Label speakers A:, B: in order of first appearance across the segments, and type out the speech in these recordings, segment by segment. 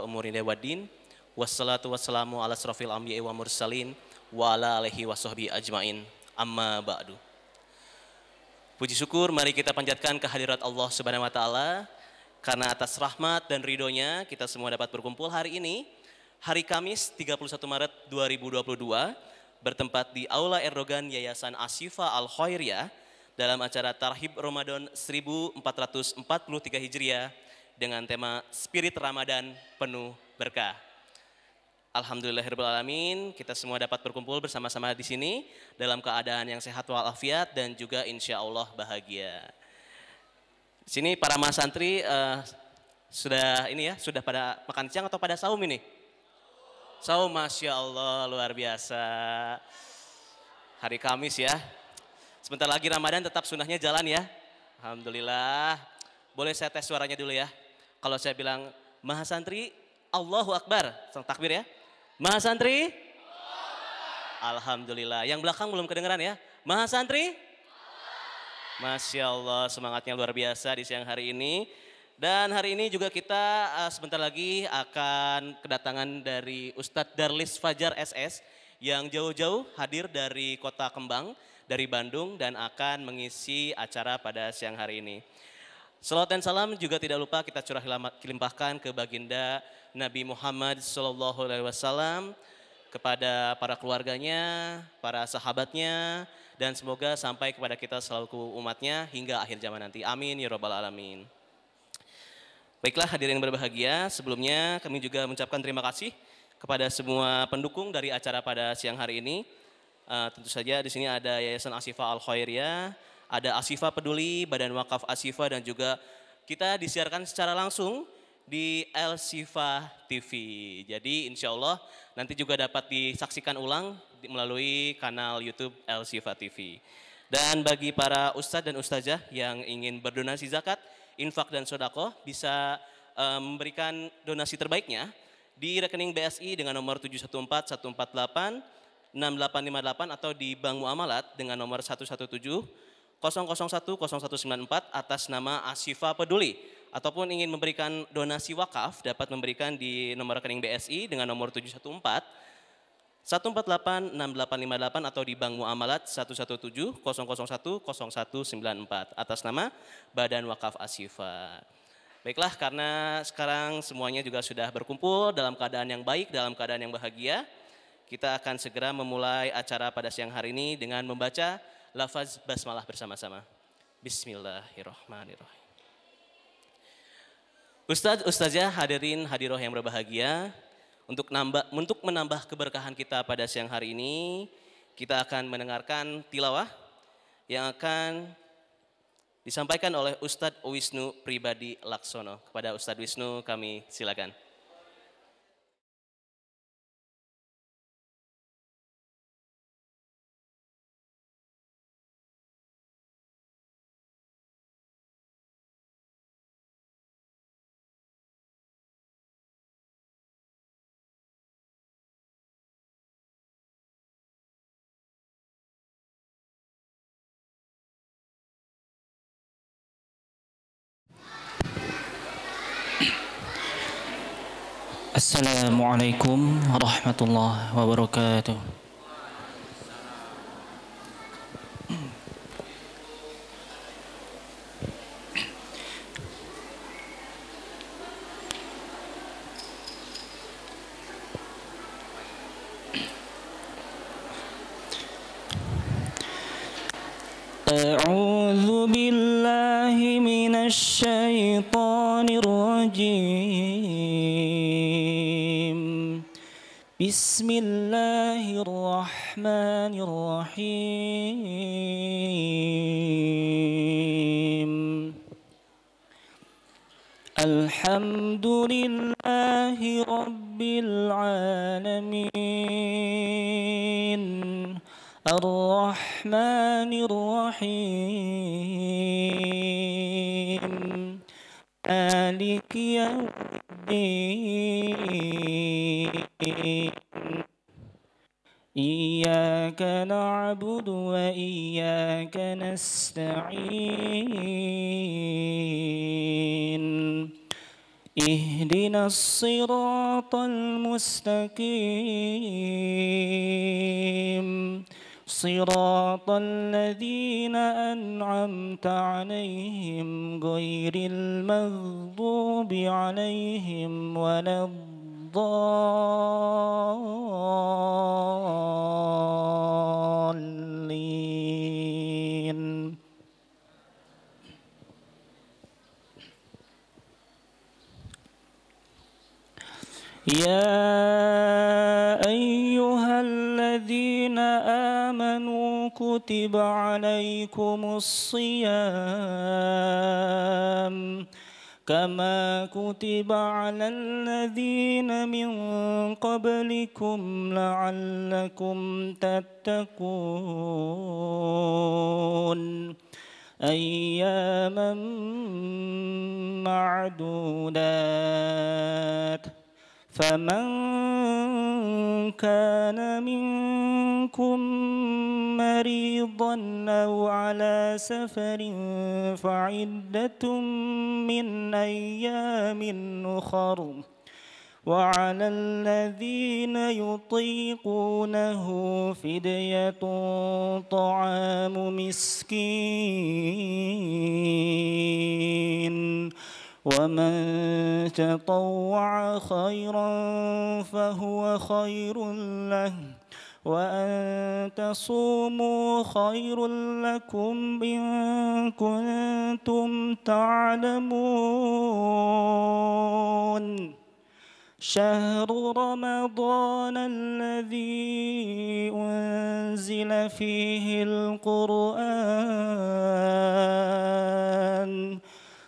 A: umuri waddin. Wassalatu wassalamu ala asrofil anbiya'i wa mursalin wa ala alihi wa sahbihi ajmain. Amma ba'du. Puji syukur mari kita panjatkan kehadirat Allah Subhanahu wa taala karena atas rahmat dan ridhonya kita semua dapat berkumpul hari ini, hari Kamis 31 Maret 2022 bertempat di Aula Erdogan Yayasan Ashifa Al-Khairiyah dalam acara Tarhib Ramadan 1443 Hijriah dengan tema Spirit Ramadan Penuh Berkah. Alhamdulillahirrahmanirrahim, kita semua dapat berkumpul bersama-sama di sini dalam keadaan yang sehat walafiat dan juga insya Allah bahagia. Di sini para mas santri sudah pada makan siang atau pada saum ini? Saum, Masya Allah, luar biasa. Hari Kamis ya. Sebentar lagi Ramadan, tetap sunnahnya jalan ya. Alhamdulillah. Boleh saya tes suaranya dulu ya. Kalau saya bilang Maha Santri, Allahu Akbar. Takbir ya. Maha Santri, Alhamdulillah. Yang belakang belum kedengeran ya. Maha Santri, Masya Allah, semangatnya luar biasa di siang hari ini. Dan hari ini juga kita sebentar lagi akan kedatangan dari Ustadz Darlis Fajar SS yang jauh-jauh hadir dari Kota Kembang, dari Bandung dan akan mengisi acara pada siang hari ini. Salawat dan salam juga tidak lupa kita limpahkan ke baginda Nabi Muhammad SAW, kepada para keluarganya, para sahabatnya, dan semoga sampai kepada kita selaku umatnya hingga akhir zaman nanti. Amin ya rabbal alamin. Baiklah hadirin berbahagia, sebelumnya kami juga mengucapkan terima kasih kepada semua pendukung dari acara pada siang hari ini. Tentu saja di sini ada Yayasan Ashifa Al-Khairiyah, ada Ashifa Peduli, Badan Wakaf Ashifa, dan juga kita disiarkan secara langsung di El-Shifa TV. Jadi insya Allah nanti juga dapat disaksikan ulang melalui kanal YouTube El-Shifa TV. Dan bagi para ustadz dan ustazah yang ingin berdonasi zakat, infak dan sodako bisa memberikan donasi terbaiknya di rekening BSI dengan nomor 714-148-6858 atau di Bank Muamalat dengan nomor 117-001-0194 atas nama Ashifa Peduli. Ataupun ingin memberikan donasi wakaf dapat memberikan di nomor rekening BSI dengan nomor 714-148-6858 atau di Bank Muamalat 117-001-0194 atas nama Badan Wakaf Ashifa. Baiklah, karena sekarang semuanya juga sudah berkumpul dalam keadaan yang baik, dalam keadaan yang bahagia, kita akan segera memulai acara pada siang hari ini dengan membaca lafaz basmalah bersama-sama. Bismillahirrahmanirrahim. Ustadz, ustazah, hadirin hadiroh yang berbahagia, untuk menambah keberkahan kita pada siang hari ini, kita akan mendengarkan tilawah yang akan disampaikan oleh Ustadz Wisnu Pribadi Laksono. Kepada Ustadz Wisnu kami silakan.
B: Assalamualaikum warahmatullahi wabarakatuh. A'udzu billahi minasy syaithanir rajim. Bismillahirrahmanirrahim. Alhamdulillahi rabbil alamin. Ar-Rahmanir Rahim. Maliki yaumiddin. Iyyaka na'budu wa iyyaka nasta'in. اهدنا الصراط المستقيم صراط الذين أنعمت عليهم غير المغضوب عليهم ولا الضالين. يا أيها الذين آمنوا كتب عليكم الصيام كما كتب على الذين من قبلكم لعلكم تتقون أياما معدودات فمن كان منكم مريضا أو على سفر فعدة من أيام أخر وعلى الذين يطيقونه فدية طعام مسكين ومن تطوع خيرا فهو خير له وأن تصوموا خير لكم إن كنتم تعلمون شهر رمضان الذي أنزل فيه القرآن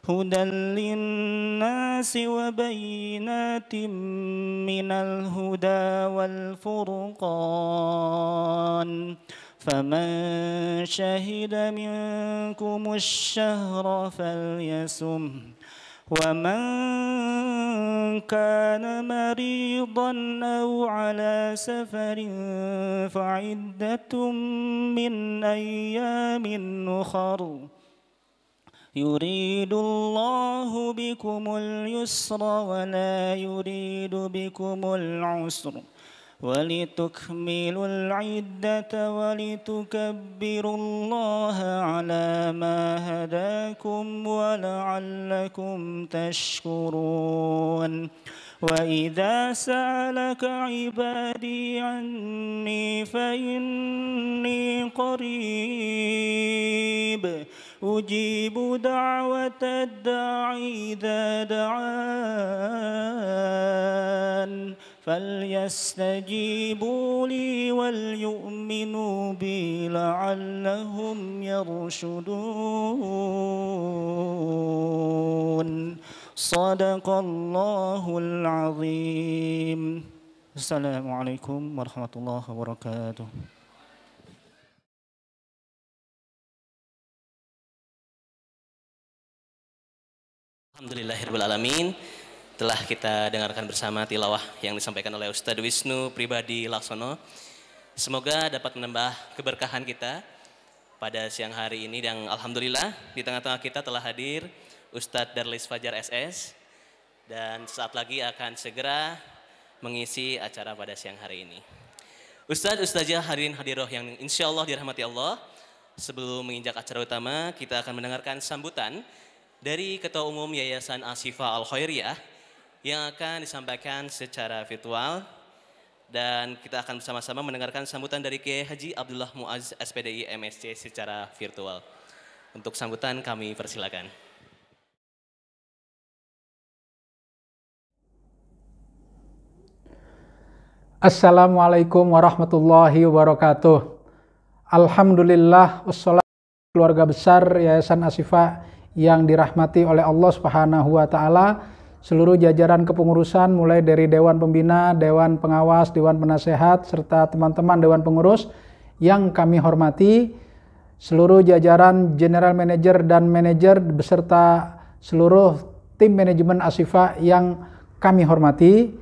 B: هدى للناس وبينات من الهدى والفرقان فمن شهد منكم الشهر فليصم ومن كان مريضا أو على سفر فعدة من أيام أخر يريد الله بكم اليسر ولا يريد بكم العسر ولتكملوا العدة ولتكبروا الله على ما هداكم ولعلكم تشكرون وإذا سألك عبادي عني فإني قريب أجيب دعوة الداعي إذا دعان فليستجيبوا لي وليؤمنوا بي لعلهم يرشدون صدق الله العظيم. السلام عليكم ورحمة الله وبركاته.
A: Alhamdulillahirrahmanirrahim. Telah kita dengarkan bersama tilawah yang disampaikan oleh Ustadz Wisnu Pribadi Laksono. Semoga dapat menambah keberkahan kita pada siang hari ini. Dan alhamdulillah di tengah-tengah kita telah hadir Ustadz Darlis Fajar SS. Dan saat lagi akan segera mengisi acara pada siang hari ini. Ustadz, Ustazah, hadirin hadiroh yang insya Allah dirahmati Allah. Sebelum menginjak acara utama, kita akan mendengarkan sambutan dari Ketua Umum Yayasan Ashifa Al-Khairiyah yang akan disampaikan secara virtual, dan kita akan bersama-sama mendengarkan sambutan dari Kiai Haji Abdullah Muaz SPDI MSC secara virtual. Untuk sambutan kami persilakan.
C: Assalamualaikum warahmatullahi wabarakatuh. Alhamdulillah wassalatu keluarga besar Yayasan Ashifa yang dirahmati oleh Allah Subhanahu wa taala, seluruh jajaran kepengurusan mulai dari Dewan Pembina, Dewan Pengawas, Dewan Penasehat serta teman-teman Dewan Pengurus yang kami hormati, seluruh jajaran General Manager dan Manajer beserta seluruh tim manajemen Ashifa yang kami hormati,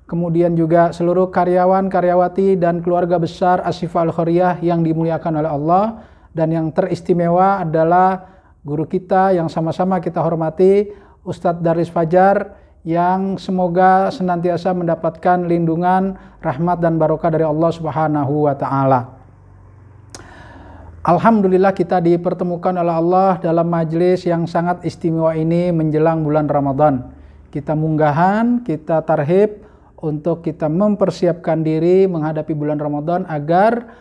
C: kemudian juga seluruh karyawan, karyawati dan keluarga besar Ashifa Al-Khairiyah yang dimuliakan oleh Allah, dan yang teristimewa adalah guru kita yang sama-sama kita hormati, Ustadz Darlis Fajar, yang semoga senantiasa mendapatkan lindungan, rahmat dan barokah dari Allah Subhanahu wa taala. Alhamdulillah kita dipertemukan oleh Allah dalam majelis yang sangat istimewa ini menjelang bulan Ramadan. Kita munggahan, kita tarhib untuk kita mempersiapkan diri menghadapi bulan Ramadan agar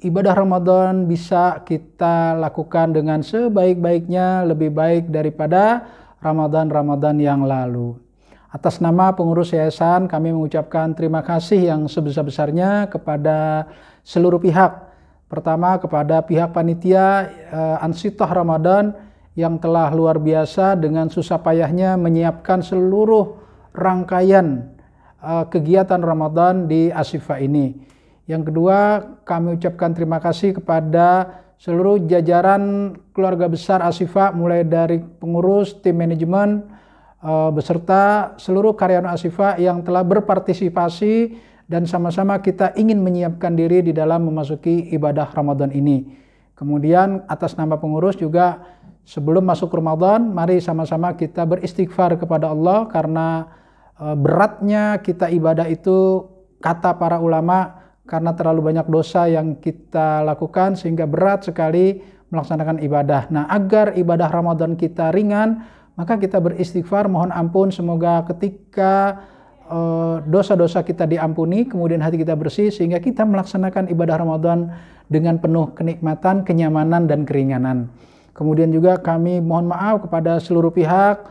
C: ibadah Ramadan bisa kita lakukan dengan sebaik-baiknya, lebih baik daripada Ramadan-Ramadan yang lalu. Atas nama pengurus yayasan kami mengucapkan terima kasih yang sebesar-besarnya kepada seluruh pihak. Pertama kepada pihak panitia Ansitah Ramadan yang telah luar biasa dengan susah payahnya menyiapkan seluruh rangkaian kegiatan Ramadan di Ashifa ini. Yang kedua, kami ucapkan terima kasih kepada seluruh jajaran keluarga besar Ashifa, mulai dari pengurus, tim manajemen, beserta seluruh karyawan Ashifa yang telah berpartisipasi dan sama-sama kita ingin menyiapkan diri di dalam memasuki ibadah Ramadan ini. Kemudian atas nama pengurus juga sebelum masuk Ramadan, mari sama-sama kita beristighfar kepada Allah karena beratnya kita ibadah itu, kata para ulama, karena terlalu banyak dosa yang kita lakukan sehingga berat sekali melaksanakan ibadah. Nah, agar ibadah Ramadan kita ringan, maka kita beristighfar, mohon ampun, semoga ketika dosa-dosa kita diampuni, kemudian hati kita bersih sehingga kita melaksanakan ibadah Ramadan dengan penuh kenikmatan, kenyamanan dan keringanan. Kemudian juga kami mohon maaf kepada seluruh pihak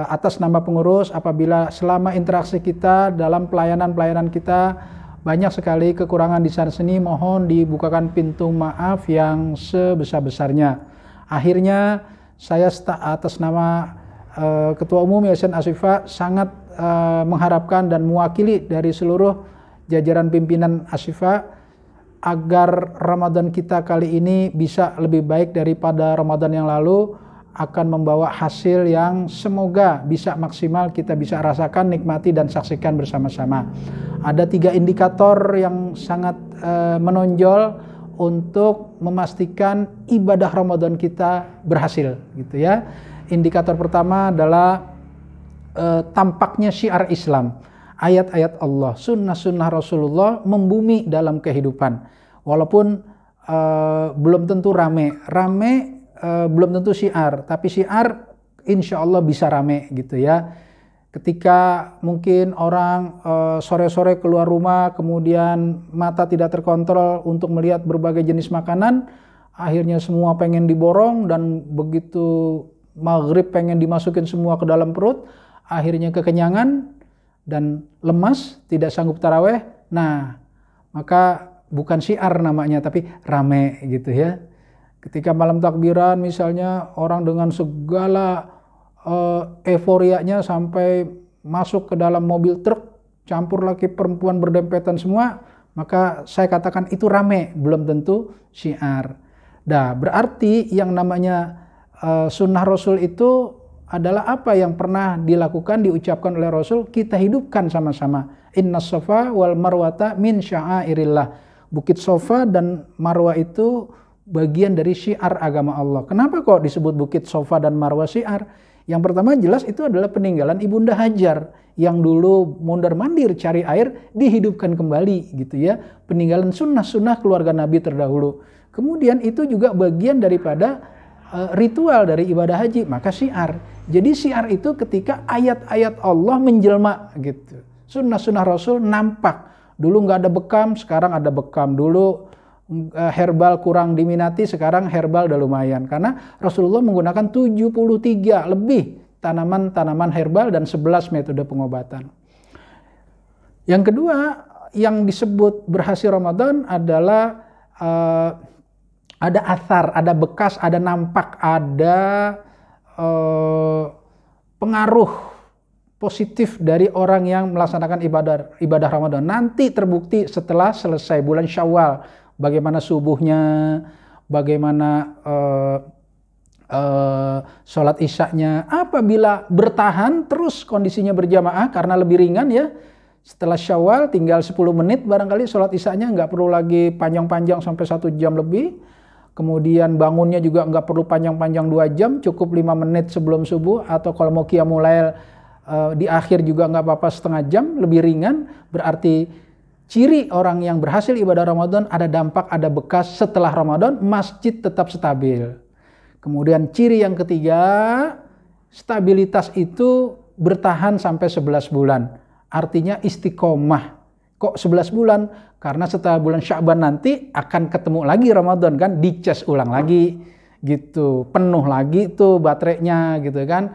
C: atas nama pengurus apabila selama interaksi kita dalam pelayanan kita banyak sekali kekurangan di sana sini, mohon dibukakan pintu maaf yang sebesar-besarnya. Akhirnya saya atas nama Ketua Umum Yayasan Ashifa sangat mengharapkan dan mewakili dari seluruh jajaran pimpinan Ashifa agar Ramadan kita kali ini bisa lebih baik daripada Ramadan yang lalu, akan membawa hasil yang semoga bisa maksimal kita bisa rasakan, nikmati dan saksikan bersama-sama. Ada 3 indikator yang sangat menonjol untuk memastikan ibadah Ramadan kita berhasil, gitu ya. Indikator pertama adalah tampaknya syiar Islam, ayat-ayat Allah, sunnah-sunnah Rasulullah membumi dalam kehidupan. Walaupun belum tentu rame belum tentu syiar, tapi syiar insya Allah bisa rame, gitu ya. Ketika mungkin orang sore-sore keluar rumah, kemudian mata tidak terkontrol untuk melihat berbagai jenis makanan, akhirnya semua pengen diborong dan begitu maghrib pengen dimasukin semua ke dalam perut, akhirnya kekenyangan dan lemas, tidak sanggup taraweh. Nah, maka bukan syiar namanya, tapi rame, gitu ya. Ketika malam takbiran misalnya orang dengan segala euforianya sampai masuk ke dalam mobil truk, campur laki perempuan berdempetan semua, maka saya katakan itu rame, belum tentu syiar. Nah, berarti yang namanya sunnah Rasul itu adalah apa yang pernah dilakukan, diucapkan oleh Rasul, kita hidupkan sama-sama. Inna Safa wal Marwata min sya'airillah. Bukit Safa dan Marwah itu bagian dari syiar agama Allah. Kenapa kok disebut Bukit Safa dan Marwah syiar? Yang pertama jelas itu adalah peninggalan Ibunda Hajar yang dulu mondar-mandir cari air, dihidupkan kembali, gitu ya. Peninggalan sunnah-sunnah keluarga Nabi terdahulu. Kemudian itu juga bagian daripada ritual dari ibadah haji, maka syiar. Jadi syiar itu ketika ayat-ayat Allah menjelma, gitu. Sunnah-sunnah Rasul nampak. Dulu nggak ada bekam, sekarang ada bekam. Dulu herbal kurang diminati, sekarang herbal udah lumayan. Karena Rasulullah menggunakan 73 lebih tanaman-tanaman herbal dan 11 metode pengobatan. Yang kedua, yang disebut berhasil Ramadan adalah ada athar, ada bekas, ada nampak, ada pengaruh positif dari orang yang melaksanakan ibadah Ramadan. Nanti terbukti setelah selesai bulan Syawal, bagaimana subuhnya, bagaimana sholat isyaknya. Apabila bertahan terus kondisinya berjamaah karena lebih ringan ya, setelah Syawal tinggal 10 menit barangkali sholat isyaknya, nggak perlu lagi panjang-panjang sampai 1 jam lebih. Kemudian bangunnya juga nggak perlu panjang-panjang 2 jam, cukup 5 menit sebelum subuh, atau kalau mau qiyamul lail di akhir juga nggak apa-apa setengah jam, lebih ringan. Berarti ciri orang yang berhasil ibadah Ramadan ada dampak, ada bekas setelah Ramadan, masjid tetap stabil. Kemudian ciri yang ketiga, stabilitas itu bertahan sampai 11 bulan. Artinya istiqomah. Kok 11 bulan? Karena setelah bulan Sya'ban nanti akan ketemu lagi Ramadan kan, dicas ulang lagi gitu. Penuh lagi tuh baterainya gitu kan.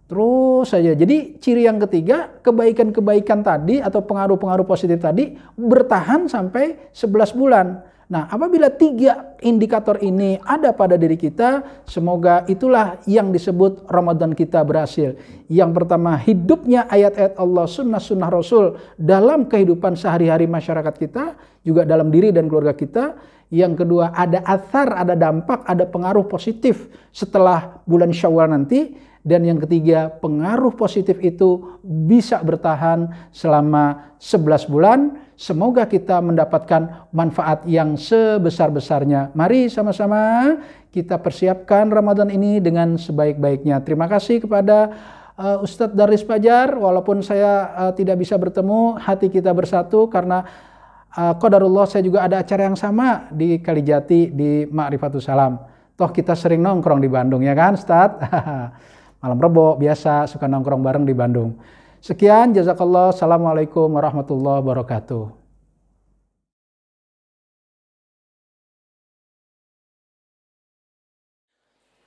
C: Terus saja. Jadi ciri yang ketiga, kebaikan-kebaikan tadi atau pengaruh-pengaruh positif tadi bertahan sampai 11 bulan. Nah, apabila 3 indikator ini ada pada diri kita, semoga itulah yang disebut Ramadan kita berhasil. Yang pertama, hidupnya ayat-ayat Allah, sunnah-sunnah Rasul dalam kehidupan sehari-hari masyarakat kita, juga dalam diri dan keluarga kita. Yang kedua, ada athar, ada dampak, ada pengaruh positif setelah bulan Syawal nanti. Dan yang ketiga, pengaruh positif itu bisa bertahan selama 11 bulan. Semoga kita mendapatkan manfaat yang sebesar-besarnya. Mari sama-sama kita persiapkan Ramadan ini dengan sebaik-baiknya. Terima kasih kepada Ustadz Darlis Fajar. Walaupun saya tidak bisa bertemu, hati kita bersatu karena qadarullah saya juga ada acara yang sama di Kalijati di Ma'rifatus Salam. Toh kita sering nongkrong di Bandung ya kan Ustadz? Malam Rebo biasa suka nongkrong bareng di Bandung. Sekian, jazakallah. Assalamualaikum warahmatullahi wabarakatuh.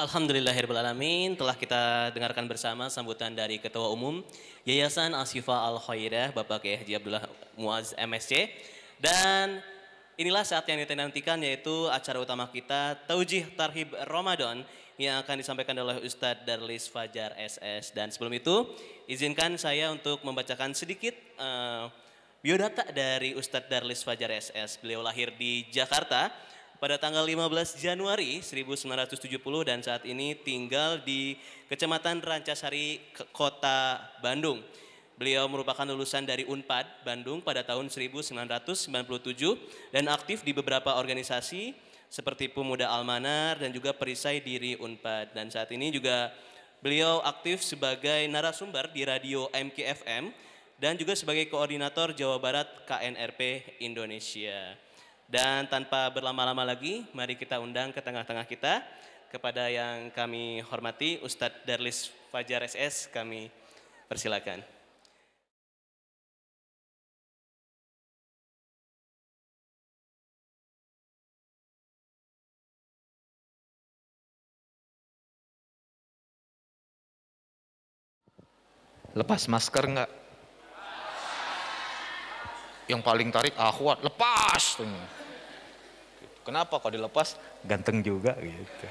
A: Alhamdulillahirrahmanirrahim, telah kita dengarkan bersama sambutan dari Ketua Umum Yayasan Asyifa Al-Khairah Bapak Kiai Haji Abdullah Muaz MSC. Dan inilah saat yang dinantikan, yaitu acara utama kita Taujih Tarhib Ramadan yang akan disampaikan oleh Ustadz Darlis Fajar SS. Dan sebelum itu, izinkan saya untuk membacakan sedikit biodata dari Ustadz Darlis Fajar SS. Beliau lahir di Jakarta pada tanggal 15 Januari 1970 dan saat ini tinggal di Kecamatan Rancasari, Kota Bandung. Beliau merupakan lulusan dari Unpad Bandung pada tahun 1997 dan aktif di beberapa organisasi seperti Pemuda Almanar dan juga Perisai Diri Unpad. Dan saat ini juga beliau aktif sebagai narasumber di radio MKFM dan juga sebagai koordinator Jawa Barat KNRP Indonesia. Dan tanpa berlama-lama lagi, mari kita undang ke tengah-tengah kita kepada yang kami hormati Ustadz Darlis Fajar SS, kami persilakan.
D: Lepas masker enggak? Yang paling tarik akhwat, lepas. Kenapa kalau dilepas? Ganteng juga gitu.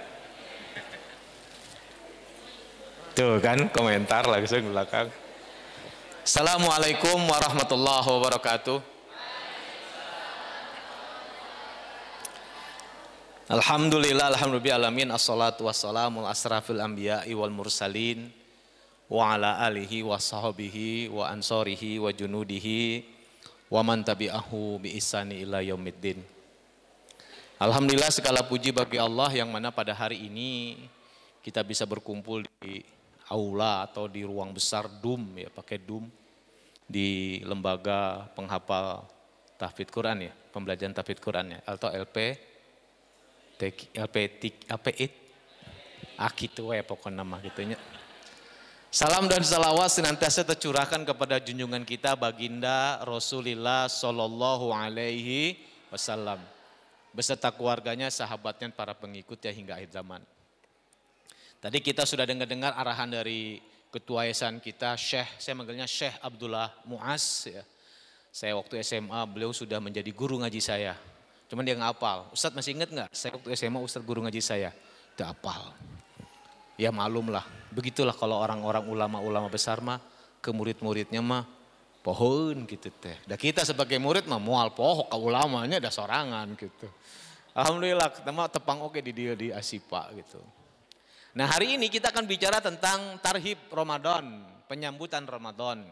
D: Tuh kan komentar langsung belakang. Assalamualaikum warahmatullahi wabarakatuh. Alhamdulillah, alhamdulillahirrahmanirrahim. Assalatu wassalamu asrafil anbiya'i wal mursalin wa ala alihi wa sahbihi wa ansorihi wa junudihi wa man tabi'ahu bi ihsani ila yaumiddin. Alhamdulillah, segala puji bagi Allah yang mana pada hari ini kita bisa berkumpul di aula atau di ruang besar DUM, ya pakai DUM, di lembaga penghafal tahfidz Quran ya, pembelajaran tahfidz Quran ya, atau LPIT, akitu ya pokoknya nama gitunya. Salam dan salawat senantiasa tercurahkan kepada junjungan kita baginda Rasulullah Sallallahu Alaihi Wasallam beserta keluarganya, sahabatnya, para pengikutnya hingga akhir zaman. Tadi kita sudah dengar arahan dari ketua yayasan kita, Syekh, saya manggilnya Syekh Abdullah Muaz ya. Saya waktu SMA beliau sudah menjadi guru ngaji saya. Cuman dia nggak hafal. Ustadz masih ingat nggak? Saya waktu SMA Ustadz guru ngaji saya. Tidak hafal. Ya malum lah, begitulah kalau orang-orang ulama-ulama besar mah ke murid-muridnya mah pohon gitu teh. Dan kita sebagai murid mah mual poho ke ulamanya ada sorangan gitu. Alhamdulillah kita mah tepang oke di dia di Asipa gitu. Nah hari ini kita akan bicara tentang tarhib Ramadan, penyambutan Ramadan.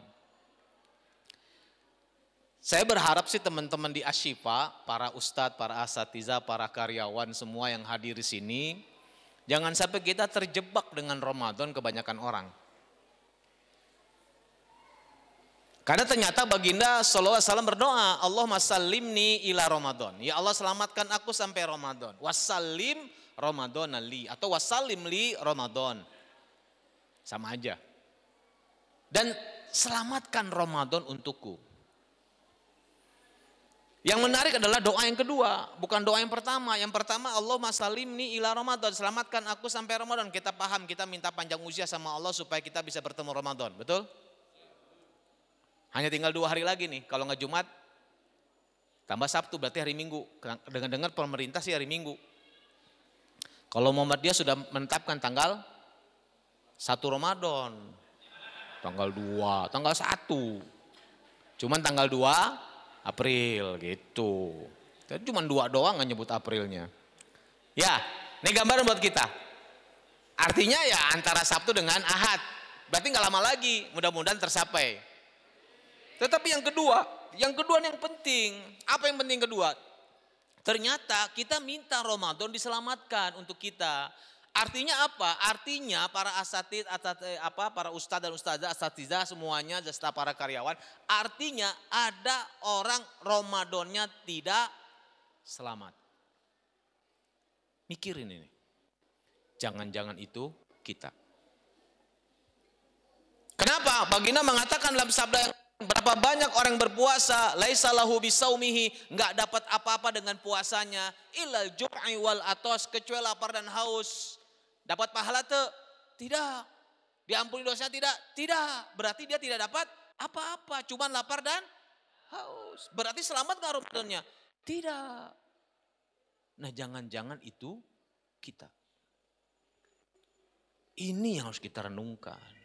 D: Saya berharap sih teman-teman di Asyifa, para ustadz, para asatiza, para karyawan semua yang hadir di sini, jangan sampai kita terjebak dengan Ramadan kebanyakan orang. Karena ternyata baginda sallallahu alaihi wasallam berdoa, Allahumma sallimni ila Ramadan. Ya Allah selamatkan aku sampai Ramadan. Wasallim Ramadan li atau wasallim li Ramadan. Sama aja. Dan selamatkan Ramadan untukku. Yang menarik adalah doa yang kedua, bukan doa yang pertama. Yang pertama, Allahumma sallimni ila Ramadan, selamatkan aku sampai Ramadan. Kita paham, kita minta panjang usia sama Allah supaya kita bisa bertemu Ramadan, betul? Hanya tinggal 2 hari lagi nih, kalau nggak Jumat, tambah Sabtu berarti hari Minggu. Dengar-dengar pemerintah sih hari Minggu. Kalau Muhammadiyah sudah menetapkan tanggal 1 Ramadan, tanggal 2, tanggal 1. Cuman tanggal 2 April gitu. Tapi cuma 2 doang nggak nyebut Aprilnya. Ya, ini gambaran buat kita. Artinya ya antara Sabtu dengan Ahad. Berarti nggak lama lagi, mudah-mudahan tercapai. Tetapi yang kedua yang penting. Apa yang penting kedua? Ternyata kita minta Ramadan diselamatkan untuk kita. Artinya apa? Artinya para asatid, para ustadz dan ustazah, asatidzah semuanya, serta para karyawan. Artinya ada orang Ramadannya tidak selamat. Mikirin ini. Jangan-jangan itu kita. Kenapa? Baginda mengatakan dalam sabda yang berapa banyak orang berpuasa, laisa lahu bisaumihi, enggak dapat apa-apa dengan puasanya, illal jum'i wal atos, kecuali lapar dan haus. Dapat pahala tidak. Diampuni dosa tidak? Tidak. Berarti dia tidak dapat apa-apa, cuman lapar dan haus. Berarti selamat enggak Ramadannya? Tidak. Nah, jangan-jangan itu kita. Ini yang harus kita renungkan.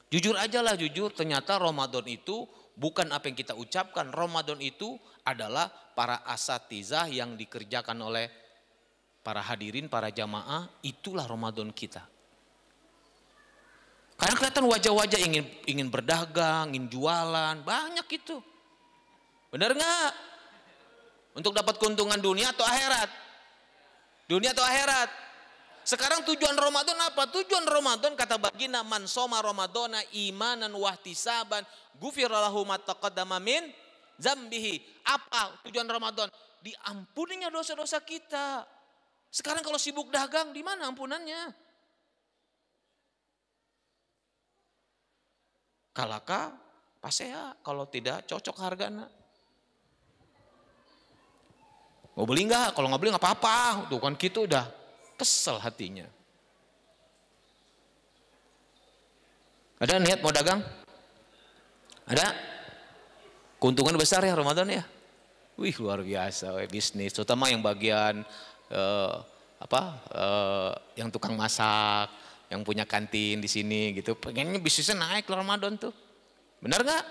D: Jujur aja lah, jujur, ternyata Ramadan itu bukan apa yang kita ucapkan. Ramadan itu adalah para asatizah yang dikerjakan oleh para hadirin, para jamaah. Itulah Ramadan kita. Karena kelihatan wajah-wajah ingin berdagang, ingin jualan, banyak itu. Benar nggak? Untuk dapat keuntungan dunia atau akhirat? Dunia atau akhirat? Sekarang tujuan Ramadan apa? Tujuan Ramadan kata baginda, man soma Ramadana imanan wahtisaban ghufira lahu ma taqaddama min dzambihi. Apa tujuan Ramadan? Diampuninya dosa-dosa kita. Sekarang kalau sibuk dagang, di mana ampunannya? Kalaka pasea, kalau tidak cocok hargana. Mau beli enggak? Kalau nggak beli nggak apa-apa. Tuh kan gitu udah. Kesel hatinya. Ada niat mau dagang? Ada? Keuntungan besar ya Ramadan ya? Wih luar biasa bisnis. Terutama yang bagian yang tukang masak, yang punya kantin di sini gitu. Pengennya bisnisnya naik Ramadan tuh. Benar nggak?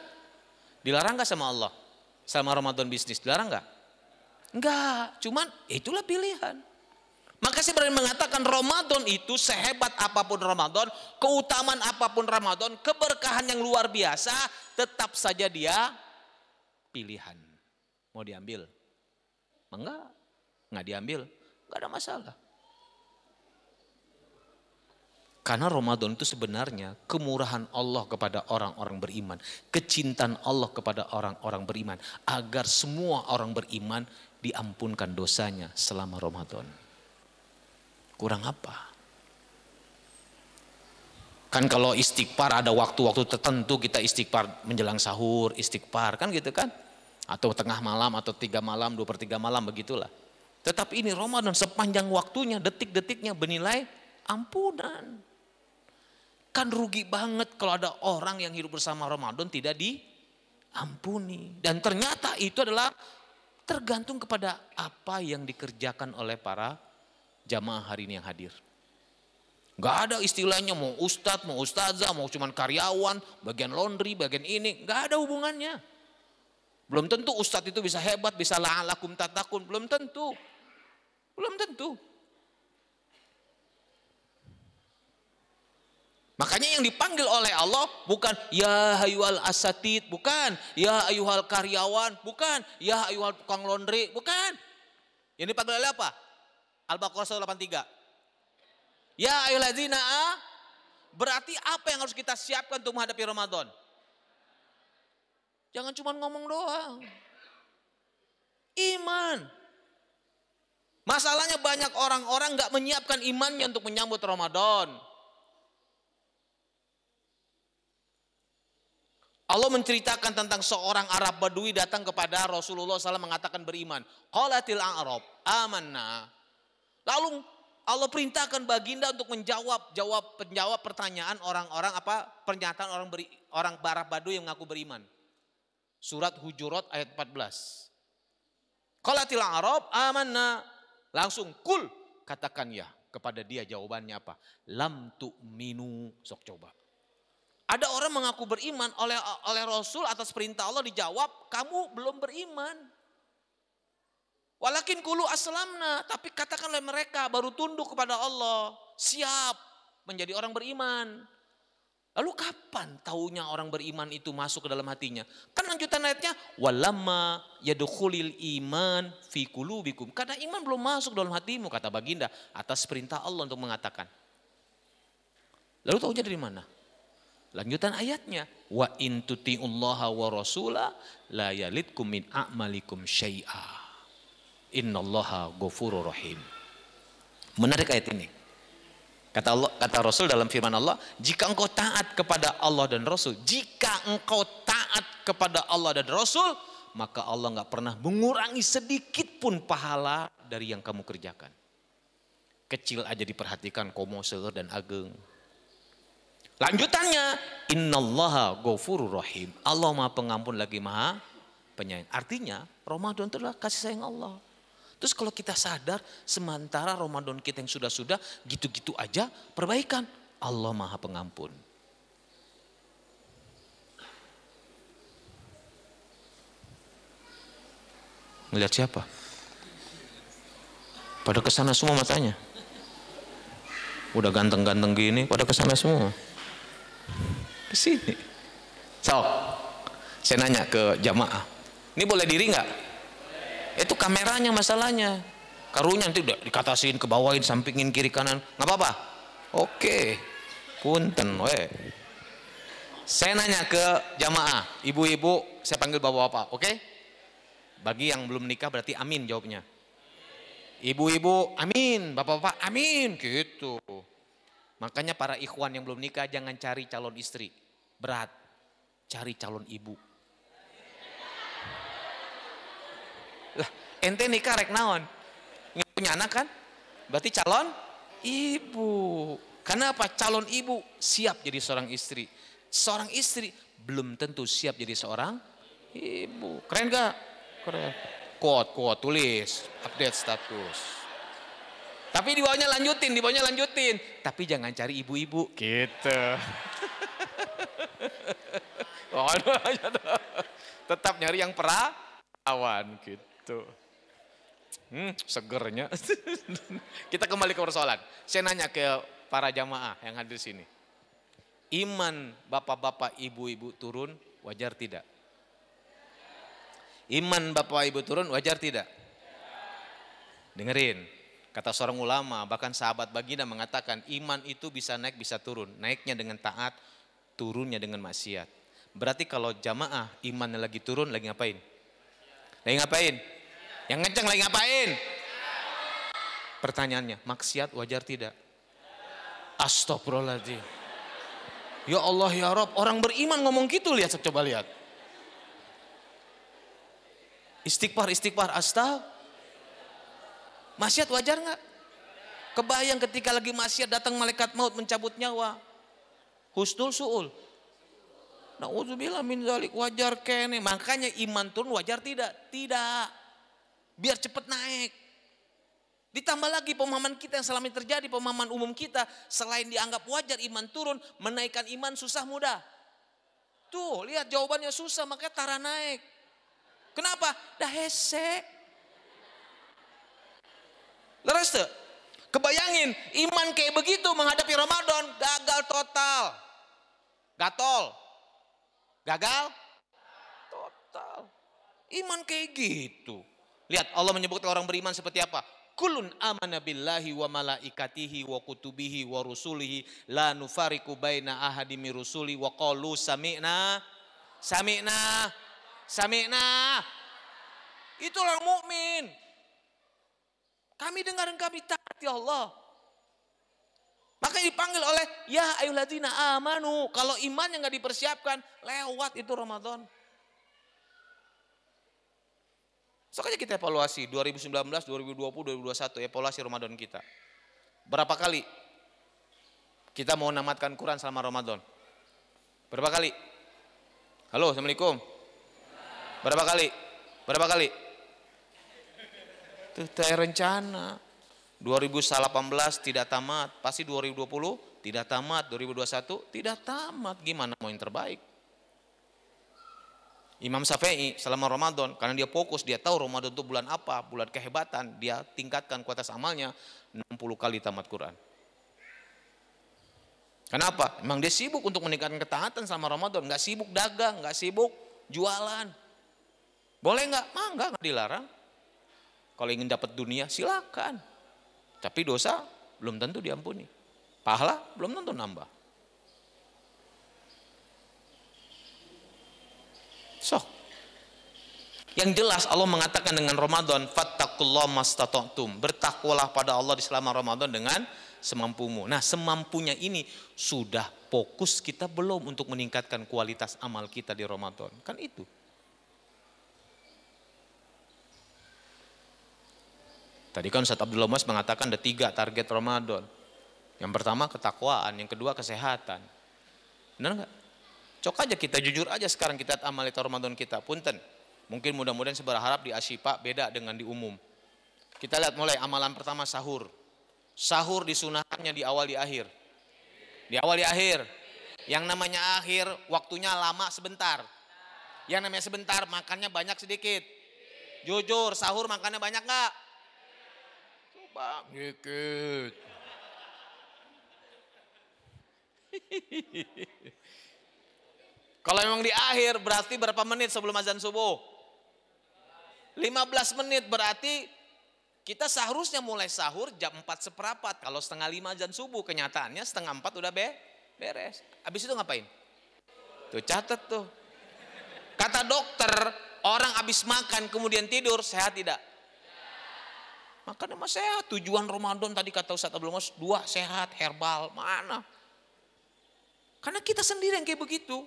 D: Dilarang nggak sama Allah? Sama Ramadan bisnis dilarang nggak? Enggak. Cuman itulah pilihan. Maka saya berani mengatakan Ramadan itu sehebat apapun Ramadan, keutamaan apapun Ramadan, keberkahan yang luar biasa, tetap saja dia pilihan. Mau diambil? Enggak diambil, enggak ada masalah. Karena Ramadan itu sebenarnya kemurahan Allah kepada orang-orang beriman, kecintaan Allah kepada orang-orang beriman, agar semua orang beriman diampunkan dosanya selama Ramadan. Kurang apa? Kan kalau istighfar ada waktu-waktu tertentu kita istighfar menjelang sahur, istighfar kan gitu kan? Atau tengah malam atau 3 malam, 2/3 malam begitulah. Tetapi ini Ramadan sepanjang waktunya, detik-detiknya bernilai ampunan. Kan rugi banget kalau ada orang yang hidup bersama Ramadan tidak diampuni. Dan ternyata itu adalah tergantung kepada apa yang dikerjakan oleh para jamaah hari ini yang hadir. Gak ada istilahnya mau ustadz, mau ustazah, mau cuman karyawan, bagian laundry, bagian ini. Gak ada hubungannya. Belum tentu ustadz itu bisa hebat, bisa la'alakum tatakun. Belum tentu. Belum tentu. Makanya yang dipanggil oleh Allah bukan ya hayual asatid, bukan. Ya ayuhal karyawan, bukan. Ya ayuhal tukang laundry, bukan. Yang dipanggil oleh apa? Al-Baqarah 183. Ya ayyuhalladzina berarti apa yang harus kita siapkan untuk menghadapi Ramadan? Jangan cuma ngomong doang. Iman. Masalahnya banyak orang-orang gak menyiapkan imannya untuk menyambut Ramadan. Allah menceritakan tentang seorang Arab Badui datang kepada Rasulullah SAW mengatakan beriman. Qalatil a'rab amanna. Lalu Allah perintahkan baginda untuk menjawab pertanyaan orang-orang pernyataan orang Arab Badui yang mengaku beriman. Surat Hujurat ayat 14. Qalatil a'rab amanna. Langsung kul katakan ya kepada dia, jawabannya apa? Lam tu'minu. Sok coba. Ada orang mengaku beriman oleh Rasul atas perintah Allah dijawab, kamu belum beriman. Walakin kulu aslamna, tapi katakan oleh mereka baru tunduk kepada Allah, siap menjadi orang beriman. Lalu kapan taunya orang beriman itu masuk ke dalam hatinya? Kan lanjutan ayatnya, walamma yadkhulil iman fi qulubikum. Karena iman belum masuk dalam hatimu, kata baginda atas perintah Allah untuk mengatakan. Lalu taunya dari mana? Lanjutan ayatnya, wa in tuti'ullaha wa rasula la yalitkum min a'malikum syai'a. Innallaha ghafurur rahim. Menarik ayat ini. Kata Rasul dalam firman Allah, jika engkau taat kepada Allah dan Rasul, jika engkau taat kepada Allah dan Rasul, maka Allah enggak pernah mengurangi sedikit pun pahala dari yang kamu kerjakan. Kecil aja diperhatikan, komoser dan ageng. Lanjutannya, innallaha ghafurur rahim. Allah Maha Pengampun lagi Maha Penyayang. Artinya, Ramadan itu adalah kasih sayang Allah. Terus kalau kita sadar, sementara Ramadan kita yang sudah-sudah, gitu-gitu aja perbaikan. Allah Maha Pengampun. Melihat siapa? Pada kesana semua matanya. Udah ganteng-ganteng gini, pada kesana semua. Ke sini. So, saya nanya ke jamaah. Ini boleh diri nggak? Itu kameranya masalahnya. Karunya nanti udah dikatasin, kebawain, sampingin, kiri kanan. Nggak apa-apa? Oke. Punten, we. Saya nanya ke jamaah. Ibu-ibu, saya panggil bapak-bapak. Oke? Bagi yang belum nikah berarti amin jawabnya. Ibu-ibu, amin. Bapak-bapak, amin. Gitu. Makanya para ikhwan yang belum nikah jangan cari calon istri. Berat. Cari calon ibu. Lah, ente nikah rek naon? Punya anak kan? Berarti calon ibu. Karena apa? Calon ibu siap jadi seorang istri. Seorang istri belum tentu siap jadi seorang ibu. Keren gak? Keren. Quote, tulis, update status. Tapi di bawahnya lanjutin. Tapi jangan cari ibu-ibu. Gitu. Tetap nyari yang perawan gitu. Segernya. Kita kembali ke persoalan. Saya nanya ke para jamaah yang hadir sini. Iman bapak-bapak, ibu-ibu turun wajar tidak? Iman bapak ibu turun wajar tidak? Dengerin. Kata seorang ulama, bahkan sahabat baginda mengatakan iman itu bisa naik bisa turun. Naiknya dengan taat, turunnya dengan maksiat. Berarti kalau jamaah imannya lagi turun, lagi ngapain? Lagi ngapain? Yang ngeceng lagi ngapain? Pertanyaannya, maksiat wajar tidak? Astagfirullahaladzim. Ya Allah ya Rabb, orang beriman ngomong gitu, lihat, coba lihat. Istighfar, astagfirullah. Maksiat wajar nggak? Kebayang ketika lagi maksiat datang malaikat maut mencabut nyawa. Husnul su'ul. Na'udzubillah min dzalik, wajar kene. Makanya iman turun wajar tidak? Tidak. Biar cepat naik. Ditambah lagi pemahaman kita yang selama ini terjadi, pemahaman umum kita. Selain dianggap wajar iman turun, menaikkan iman susah mudah. Tuh lihat jawabannya susah, makanya tara naik. Kenapa? Dah hese. Leres tuh? Kebayangin iman kayak begitu menghadapi Ramadan, gagal total. Gagal total. Iman kayak gitu. Lihat Allah menyebut orang beriman seperti apa? Kulun amana billahi wa malaikatihi wa kutubihi wa rusulihi la nufariqu baina ahadi min rusuli wa qalu sami'na Sami'na. Itulah mukmin. Kami dengar dan kami taat ya Allah. Maka dipanggil oleh ya ayyuhalladzina amanu. Kalau iman yang nggak dipersiapkan, lewat itu Ramadan. Soalnya kita evaluasi 2019, 2020, 2021 evaluasi Ramadan kita. Berapa kali kita mau namatkan Quran selama Ramadan? Berapa kali? Halo, Assalamualaikum. Berapa kali? Berapa kali? Itu rencana. 2018 tidak tamat, pasti 2020 tidak tamat, 2021 tidak tamat. Gimana mau yang terbaik? Imam Syafi'i selama Ramadan, karena dia fokus, dia tahu Ramadan itu bulan apa, bulan kehebatan, dia tingkatkan kualitas amalnya 60 kali tamat Quran. Kenapa? Memang dia sibuk untuk meningkatkan ketaatan selama Ramadan, nggak sibuk dagang, nggak sibuk jualan. Boleh nggak? Mangga, nggak dilarang. Kalau ingin dapat dunia silakan. Tapi dosa belum tentu diampuni. Pahala belum tentu nambah. So, yang jelas Allah mengatakan dengan Ramadan, fattaqullaha mastata'tum. Bertakwalah pada Allah di selama Ramadan dengan semampumu. Nah, semampunya ini sudah fokus kita belum untuk meningkatkan kualitas amal kita di Ramadan? Kan itu. Tadi kan Ustaz Abdullah Mas mengatakan ada 3 target Ramadan. Yang pertama ketakwaan, yang kedua kesehatan. Benar nggak? Cok aja kita jujur aja sekarang kita amal itu Ramadan kita. Punten. Mungkin mudah-mudahan saya berharap di Asyifa beda dengan di umum. Kita lihat mulai amalan pertama sahur. Sahur disunahkannya di awal di akhir. Di awal di akhir. Yang namanya akhir waktunya lama sebentar. Yang namanya sebentar makannya banyak sedikit. Jujur sahur makannya banyak nggak? Coba dikit. Kalau memang di akhir berarti berapa menit sebelum azan subuh? 15 menit berarti kita seharusnya mulai sahur jam 4:15. Kalau 4:30 azan subuh, kenyataannya 3:30 udah beres. Habis itu ngapain? Tuh catat tuh. Kata dokter, orang habis makan kemudian tidur sehat tidak? Makan emang sehat. Tujuan Ramadan tadi kata Ustaz Abdul Mas 2 sehat, herbal, mana? Karena kita sendiri yang kayak begitu.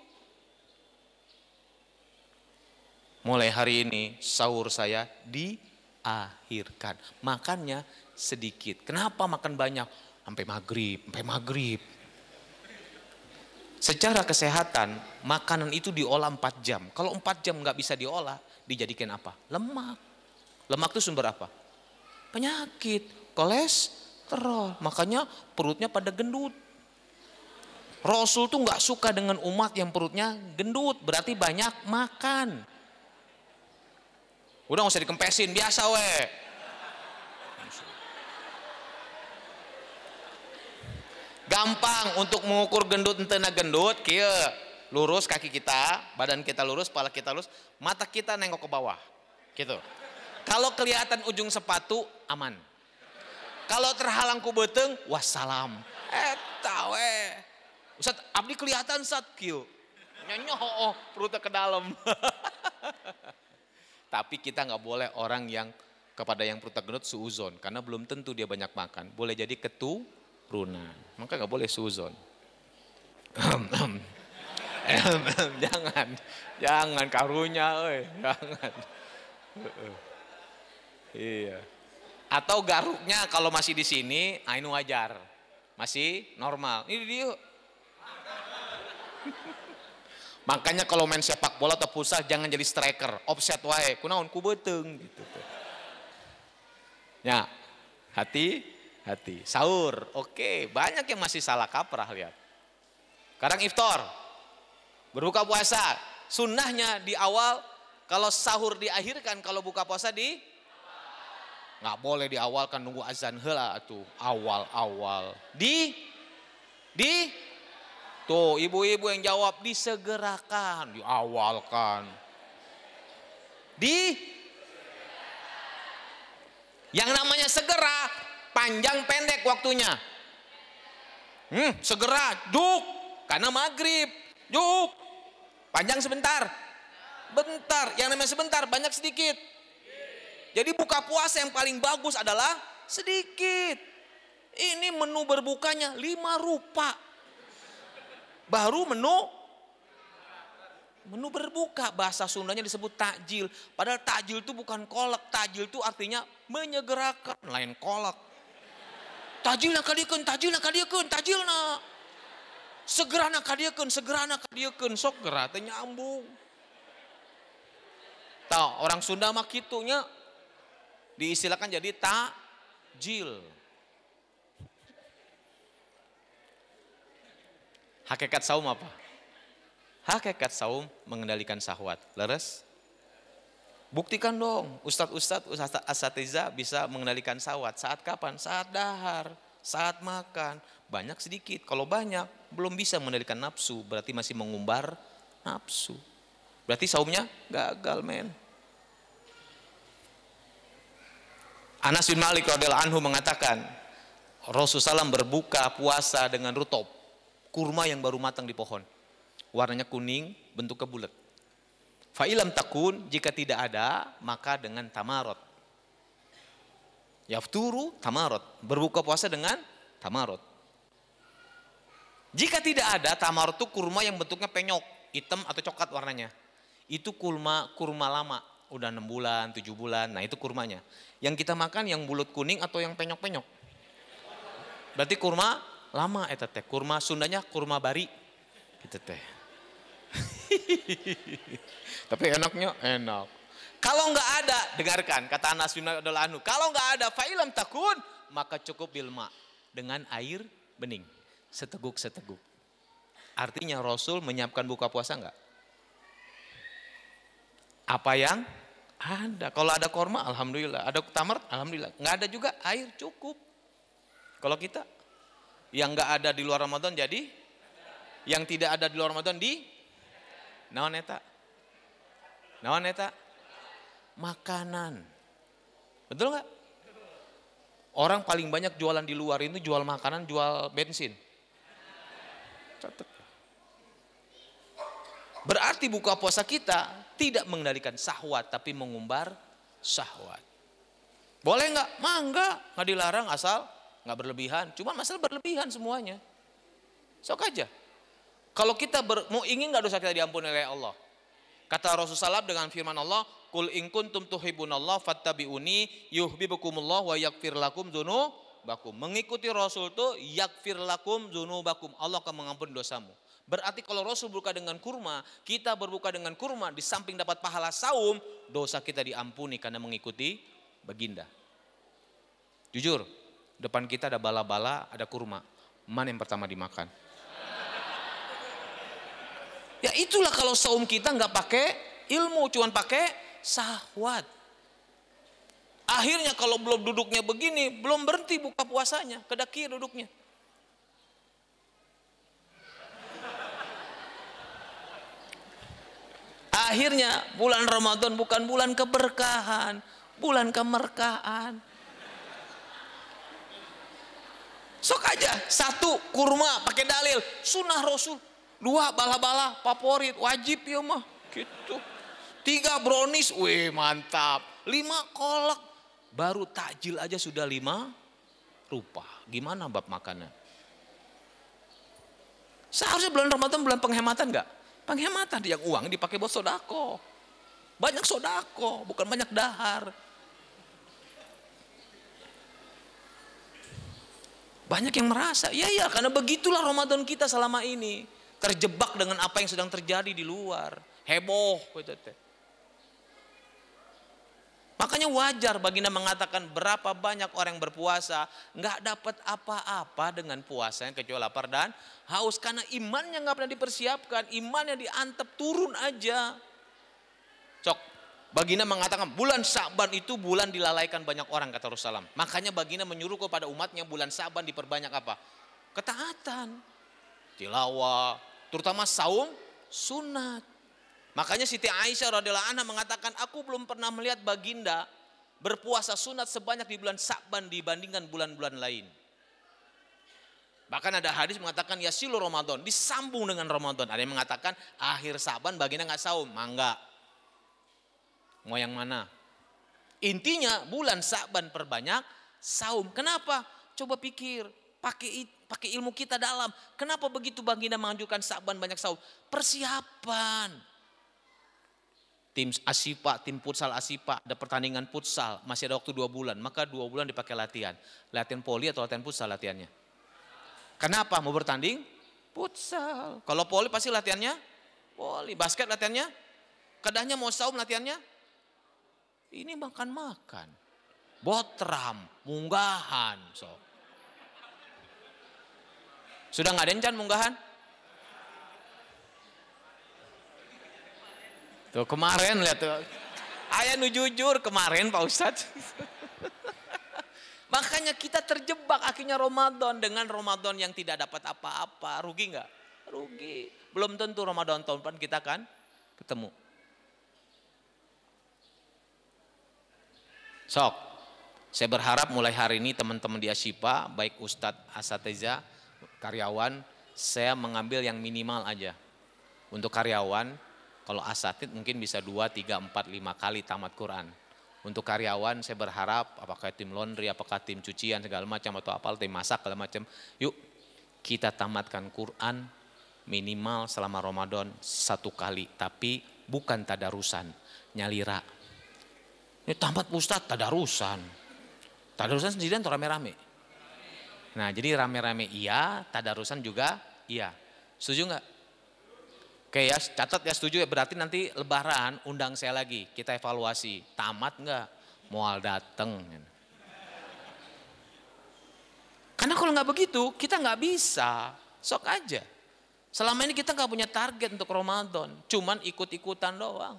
D: Mulai hari ini sahur saya diakhirkan. Makannya sedikit. Kenapa makan banyak? Sampai maghrib. Secara kesehatan, makanan itu diolah 4 jam. Kalau 4 jam nggak bisa diolah, dijadikan apa? Lemak. Lemak itu sumber apa? Penyakit, kolesterol. Makanya perutnya pada gendut. Rasul tuh nggak suka dengan umat yang perutnya gendut. Berarti banyak makan. Udah gak usah dikempesin, biasa we. Gampang untuk mengukur gendut entena gendut, kieu. Lurus kaki kita, badan kita lurus, kepala kita lurus, mata kita nengok ke bawah. Gitu. Kalau kelihatan ujung sepatu, aman. Kalau terhalang ku beuteung, wassalam. Eta we. Ustaz, abdi kelihatan Ustaz kieu. Nyoh, perutnya ke dalam. Tapi kita nggak boleh orang yang kepada yang perutnya gendut suuzon, karena belum tentu dia banyak makan. Boleh jadi keturunan, maka nggak boleh suuzon. jangan karunya, jangan. Iya. Atau garuknya kalau masih di sini, ini wajar, masih normal. Ini dia. Makanya kalau main sepak bola atau futsal jangan jadi striker, offset wae, kunaon ku beuteung gitu. Ya, hati. Sahur, oke, banyak yang masih salah kaprah lihat. Sekarang iftar, berbuka puasa, sunnahnya di awal, kalau sahur diakhirkan, kalau buka puasa nggak boleh di awal kan nunggu azan heula atuh, awal. Tuh ibu-ibu yang jawab disegerakan, diawalkan. Yang namanya segera, panjang pendek waktunya. Segera, juk, karena maghrib, juk, panjang sebentar. Bentar, yang namanya sebentar, banyak sedikit. Jadi buka puasa yang paling bagus adalah sedikit. Ini menu berbukanya 5 rupa. Baru menu berbuka, bahasa Sundanya disebut takjil. Padahal takjil itu bukan kolak, takjil itu artinya menyegerakan, lain kolak. Tajil na kadiekeun, tajil na kadiekeun, tajil na. Segera na kadiekeun, sok geura teh nyambung. Tahu orang Sunda mah kitunya diistilahkan jadi takjil. Hakikat saum apa? Hakikat saum mengendalikan syahwat. Leres? Buktikan dong, ustadz asatiza bisa mengendalikan syahwat. Saat kapan? Saat dahar, saat makan. Banyak sedikit, kalau banyak belum bisa mengendalikan nafsu, berarti masih mengumbar nafsu. Berarti saumnya gagal, men. Anas bin Malik radhiyallahu anhu mengatakan, Rasulullah SAW berbuka puasa dengan rutop, kurma yang baru matang di pohon. Warnanya kuning, bentuknya bulat. Fa'ilam takun, jika tidak ada, maka dengan tamarot. Yafturu tamarot, berbuka puasa dengan tamarot. Jika tidak ada, tamarot itu kurma yang bentuknya penyok, hitam atau coklat warnanya. Itu kurma lama, udah 6 bulan, 7 bulan, nah itu kurmanya. Yang kita makan yang bulat kuning atau yang penyok-penyok. Berarti kurma lama eta teh, kurma Sundanya kurma bari. Gitu teh. Tapi enaknya enak. Kalau nggak ada, dengarkan kata Anas bin Malik radhiyallahu anhu, kalau nggak ada fa'ilam takun, maka cukup bilma, dengan air bening, seteguk-seteguk. Artinya Rasul menyiapkan buka puasa nggak? Apa yang ada? Kalau ada korma, alhamdulillah. Ada tamar, alhamdulillah. Nggak ada juga air cukup. Kalau kita yang nggak ada di luar Ramadan jadi, yang tidak ada di luar Ramadan di naon eta? Makanan. Betul nggak? Orang paling banyak jualan di luar itu jual makanan, jual bensin. Catat. Berarti buka puasa kita tidak mengendalikan syahwat, tapi mengumbar syahwat. Boleh nggak? Nggak dilarang asal nggak berlebihan. Cuma masalah berlebihan semuanya. Sok aja. Kalau kita mau ingin nggak dosa kita diampuni oleh Allah? Kata Rasulullah dengan firman Allah, "Qul in kuntum tuhibbunallah fattabi'uni yuhibbukumullah wa yaghfir lakum dzunubakum." Mengikuti Rasul itu yaghfir lakum dzunubakum. Allah akan mengampuni dosamu. Berarti kalau Rasul berbuka dengan kurma, kita berbuka dengan kurma, di samping dapat pahala saum, dosa kita diampuni karena mengikuti baginda. Jujur, depan kita ada bala-bala, ada kurma. Mana yang pertama dimakan? Ya itulah kalau saum kita nggak pakai ilmu, cuman pakai syahwat. Akhirnya kalau belum duduknya begini, belum berhenti buka puasanya, kedaki duduknya. Akhirnya bulan Ramadan bukan bulan keberkahan, bulan kemerkaan. Sok aja, 1 kurma pakai dalil, sunnah Rasul. 2 bala-bala favorit, wajib ya mah gitu. 3 brownies, wih mantap. 5 kolak, baru takjil aja sudah 5 rupa. Gimana bab makannya? Seharusnya bulan Ramadan bulan penghematan enggak? Penghematan, yang uang dipakai buat sodako. Banyak sodako, bukan banyak dahar. Banyak yang merasa, ya karena begitulah Ramadan kita selama ini. Terjebak dengan apa yang sedang terjadi di luar. Heboh. Makanya wajar baginda mengatakan berapa banyak orang yang berpuasa nggak dapat apa-apa dengan puasanya kecuali lapar dan haus. Karena imannya nggak pernah dipersiapkan. Imannya diantep turun aja. Cok. Baginda mengatakan bulan Sa'ban itu bulan dilalaikan banyak orang kata Rasulullah. Makanya baginda menyuruh kepada umatnya bulan Sa'ban diperbanyak apa? Ketaatan. Tilawah, terutama saum sunat. Makanya Siti Aisyah radhiyallahu anha mengatakan, aku belum pernah melihat baginda berpuasa sunat sebanyak di bulan Sa'ban dibandingkan bulan-bulan lain. Bahkan ada hadis mengatakan yasilu Ramadan, disambung dengan Ramadan. Ada yang mengatakan akhir Sa'ban baginda nggak saum, enggak. Mau yang mana? Intinya bulan Sa'ban perbanyak saum. Kenapa? Coba pikir, pakai ilmu kita dalam. Kenapa begitu baginda menganjurkan Sa'ban banyak saum? Persiapan. Tim Asipa, tim futsal Asipa, ada pertandingan futsal, masih ada waktu 2 bulan, maka 2 bulan dipakai latihan. Latihan poli atau latihan futsal latihannya? Kenapa? Mau bertanding? Futsal. Kalau poli pasti latihannya? Poli. Basket latihannya? Kadahnya mau saum latihannya? Ini makan-makan. Botram, munggahan. Sudah nggak ada encan munggahan? Tuh kemarin lihat tuh. Ayah nu jujur kemarin Pak Ustadz. Makanya kita terjebak akhirnya Ramadan dengan Ramadan yang tidak dapat apa-apa. Rugi nggak? Rugi. Belum tentu Ramadan tahun depan kita kan ketemu. Sok, saya berharap mulai hari ini teman-teman di Asyifa, baik Ustadz, Asatiza, karyawan, saya mengambil yang minimal aja. Untuk karyawan, kalau asatid mungkin bisa 2, 3, 4, 5 kali tamat Quran. Untuk karyawan saya berharap apakah tim laundry, apakah tim cucian segala macam atau apa, tim masak segala macam. Yuk kita tamatkan Quran minimal selama Ramadan 1 kali. Tapi bukan tadarusan, nyalira. Ini tamat Ustadz tadarusan. Tadarusan sendirian atau rame-rame? Nah jadi rame-rame iya, tadarusan juga iya. Setuju nggak? Oke ya, catat ya, setuju ya, berarti nanti lebaran undang saya lagi, kita evaluasi, tamat enggak, mual dateng. Karena kalau nggak begitu, kita nggak bisa, sok aja. Selama ini kita nggak punya target untuk Ramadan, cuman ikut-ikutan doang.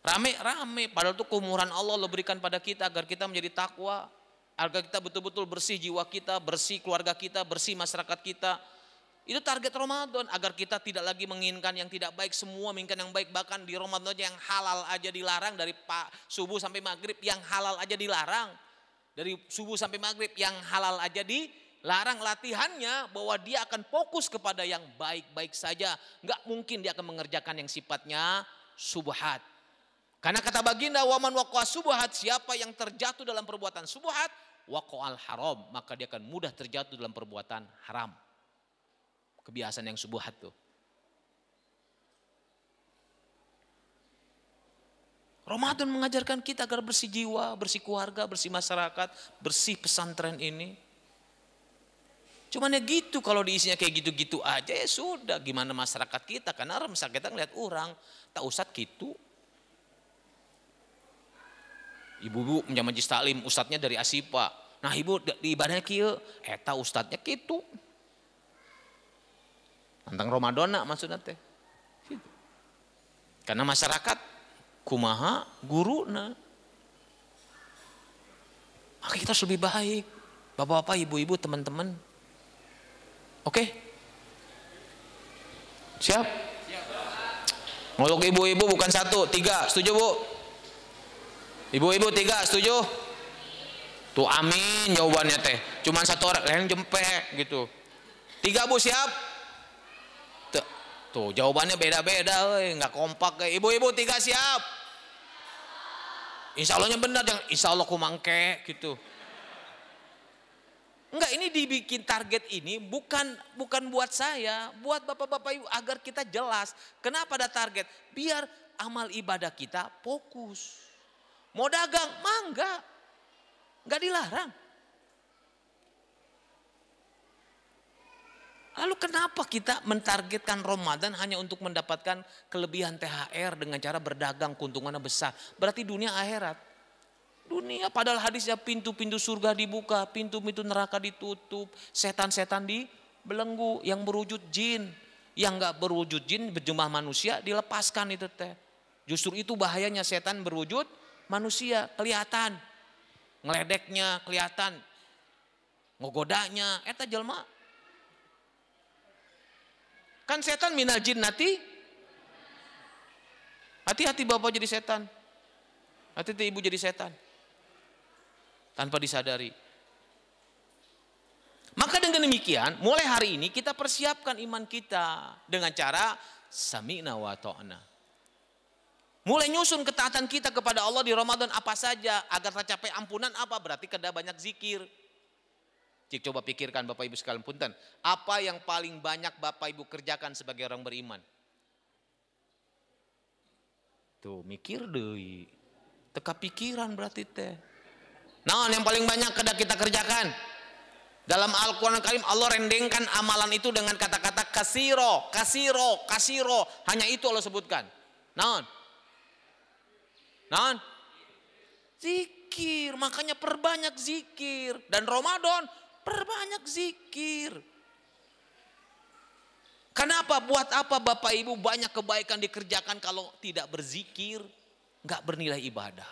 D: Rame-rame, padahal itu keumuran Allah berikan pada kita agar kita menjadi takwa, agar kita betul-betul bersih jiwa kita, bersih keluarga kita, bersih masyarakat kita. Itu target Ramadan, agar kita tidak lagi menginginkan yang tidak baik, semua menginginkan yang baik. Bahkan di Ramadan yang halal aja dilarang, dari subuh sampai maghrib yang halal aja dilarang. Dari subuh sampai maghrib yang halal aja dilarang. Latihannya bahwa dia akan fokus kepada yang baik-baik saja. Nggak mungkin dia akan mengerjakan yang sifatnya subhat. Karena kata baginda, waman waqa'a subhat, siapa yang terjatuh dalam perbuatan subhat, waqa'al haram, maka dia akan mudah terjatuh dalam perbuatan haram. Kebiasaan yang subuhat tuh. Ramadan mengajarkan kita agar bersih jiwa, bersih keluarga, bersih masyarakat, bersih pesantren ini. Cuman ya gitu, kalau diisinya kayak gitu-gitu aja ya sudah. Gimana masyarakat kita, karena masyarakat kita ngeliat orang, tak ustad gitu. Ibu-ibu punya majlis taklim, ustadnya dari Asipa. Nah ibu di ibadahnya kieu, eta ustadnya gitu. Tentang Ramadan maksudnya teh. Karena masyarakat kumaha guruna. Maka kita harus lebih baik. Bapak-bapak, ibu-ibu, teman-teman. Oke? Siap? Ngolok ibu-ibu bukan 1, 3. Setuju Bu? Ibu-ibu 3, setuju? Tuh amin jawabannya teh. Cuman 1 orang yang jempek gitu. 3 Bu siap? Tuh jawabannya beda-beda, nggak kompak. Ibu-ibu 3 siap? Insya Allahnya benar, jangan insya Allah kumangke gitu. Enggak, ini dibikin target ini bukan buat saya, buat bapak-bapak ibu agar kita jelas. Kenapa ada target? Biar amal ibadah kita fokus. Mau dagang, mangga, nggak dilarang. Lalu kenapa kita mentargetkan Ramadan hanya untuk mendapatkan kelebihan THR dengan cara berdagang keuntungannya besar? Berarti dunia akhirat. Dunia padahal hadisnya pintu-pintu surga dibuka, pintu-pintu neraka ditutup, setan-setan dibelenggu, yang berwujud jin. Yang enggak berwujud jin berjumlah manusia dilepaskan itu teh. Justru itu bahayanya setan berwujud manusia, kelihatan. Ngeledeknya kelihatan. Ngogodanya, eta jelma. Kan setan minal jinnati. Hati-hati bapak jadi setan. Hati-hati ibu jadi setan. Tanpa disadari. Maka dengan demikian, mulai hari ini kita persiapkan iman kita dengan cara sami'na wa ta'na. Mulai nyusun ketaatan kita kepada Allah di Ramadan apa saja agar tercapai ampunan apa? Berarti kada banyak zikir. Cik, coba pikirkan Bapak Ibu sekalian punten. Apa yang paling banyak Bapak Ibu kerjakan sebagai orang beriman? Tuh mikir deh. Teka pikiran berarti teh. Nah, yang paling banyak kada kita kerjakan. Dalam Al-Quran Al-Karim Allah rendengkan amalan itu dengan kata-kata kasiro, kasiro, kasiro. Hanya itu Allah sebutkan. Nah, zikir. Makanya perbanyak zikir. Dan Ramadan perbanyak zikir. Kenapa? Buat apa Bapak Ibu banyak kebaikan dikerjakan kalau tidak berzikir? Nggak bernilai ibadah.